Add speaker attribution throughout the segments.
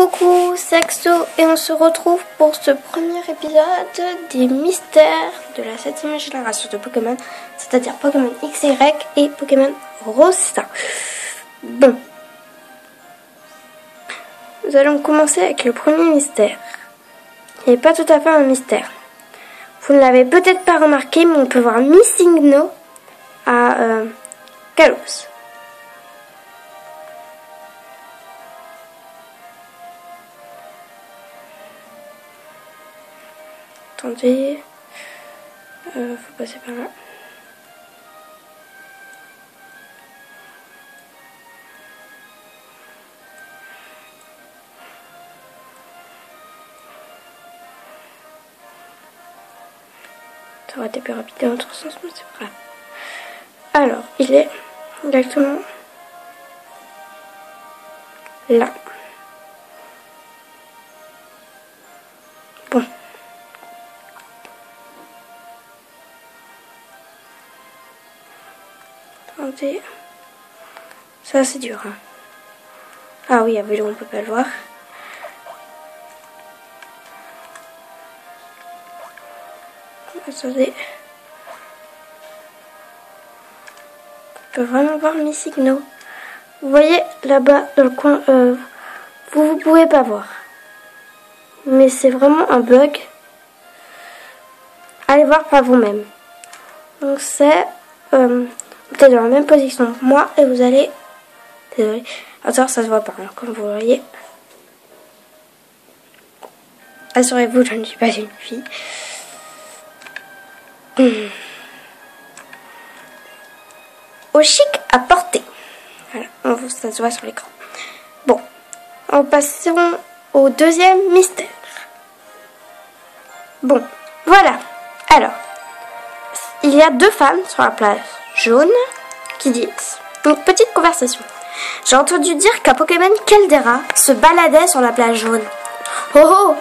Speaker 1: Coucou, c'est Axo et on se retrouve pour ce premier épisode des mystères de la 7ème génération de Pokémon, c'est-à-dire Pokémon XY et Pokémon Rosa. Bon, nous allons commencer avec le premier mystère. Il n'est pas tout à fait un mystère. Vous ne l'avez peut-être pas remarqué, mais on peut voir Missigno à Kalos. Attendez, faut passer par là. Ça aurait été plus rapide dans l'autre sens, mais c'est pas grave. Alors, il est exactement là. Bon. Attendez. Ça, c'est dur. Hein. Ah oui, à vélo, on peut pas le voir. Attendez. On peut vraiment voir Missigno. Vous voyez là-bas dans le coin, vous pouvez pas voir. Mais c'est vraiment un bug. Allez voir par vous-même. Donc c'est peut-être dans la même position que moi et vous allez... Désolé. Attends, ça se voit pas, hein, comme vous voyez. Assurez-vous, je ne suis pas une fille. Au chic à porter. Voilà, ça se voit sur l'écran. Bon, en passant au deuxième mystère. Bon, voilà. Alors, il y a deux femmes sur la plage jaune qui disent une petite conversation. J'ai entendu dire qu'un Pokémon Caldera se baladait sur la plage jaune. Oh oh,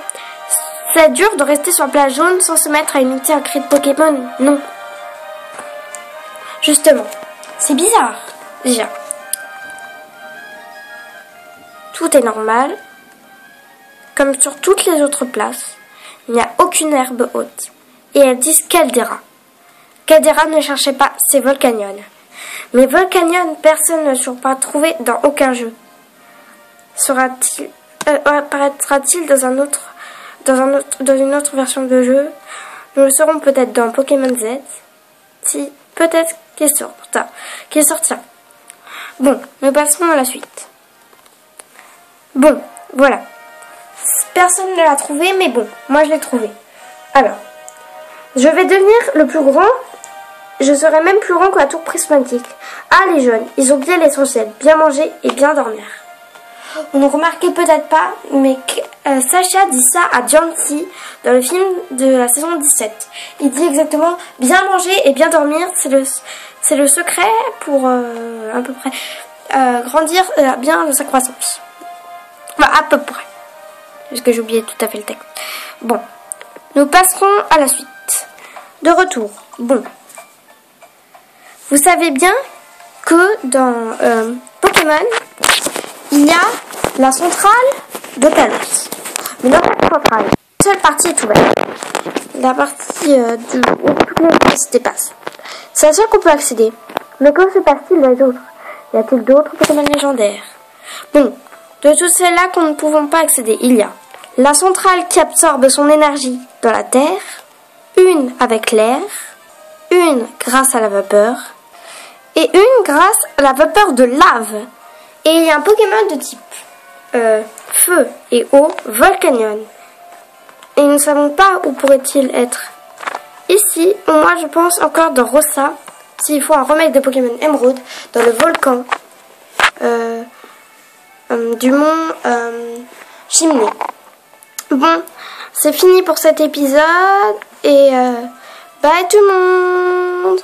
Speaker 1: c'est dur de rester sur la plage jaune sans se mettre à imiter un cri de Pokémon, non. Justement, c'est bizarre, déjà. Tout est normal. Comme sur toutes les autres places, il n'y a aucune herbe haute. Et elles disent Caldera. Caldera ne cherchait pas, c'est Volcanion. Mais Volcanion, personne ne l'a pas trouvé dans aucun jeu. Apparaîtra-t-il dans une autre version de jeu? Nous le saurons peut-être dans Pokémon Z. Si, peut-être qu'il sortira. Bon, nous passerons à la suite. Bon, voilà. Personne ne l'a trouvé, mais bon, moi je l'ai trouvé. Alors, je vais devenir le plus grand. Je serai même plus grand que la tour prismatique. Ah, les jeunes, ils ont bien l'essentiel, bien manger et bien dormir. Vous ne remarquez peut-être pas, mais Sacha dit ça à Jancy dans le film de la saison 17. Il dit exactement bien manger et bien dormir, c'est le secret pour à peu près grandir bien de sa croissance. Enfin, à peu près. Parce que j'ai oublié tout à fait le texte. Bon, nous passerons à la suite. De retour. Bon. Vous savez bien que dans Pokémon, il y a la centrale de Kalos. Mais dans cette centrale, une seule partie est ouverte. La partie où toutes les capacités passent. C'est la seule qu'on peut accéder. Mais que se passe-t-il des autres? Y a-t-il d'autres Pokémon légendaires? Bon, de toutes celles-là qu'on ne pouvons pas accéder, il y a la centrale qui absorbe son énergie dans la terre, une avec l'air, une grâce à la vapeur, et une grâce à la vapeur de lave. Et il y a un Pokémon de type feu et eau, Volcanion. Et nous ne savons pas où pourrait-il être. Ici, moi je pense encore dans Rosa, s'il faut un remake de Pokémon Emerald, dans le volcan du mont Chimney. Bon, c'est fini pour cet épisode et bye tout le monde.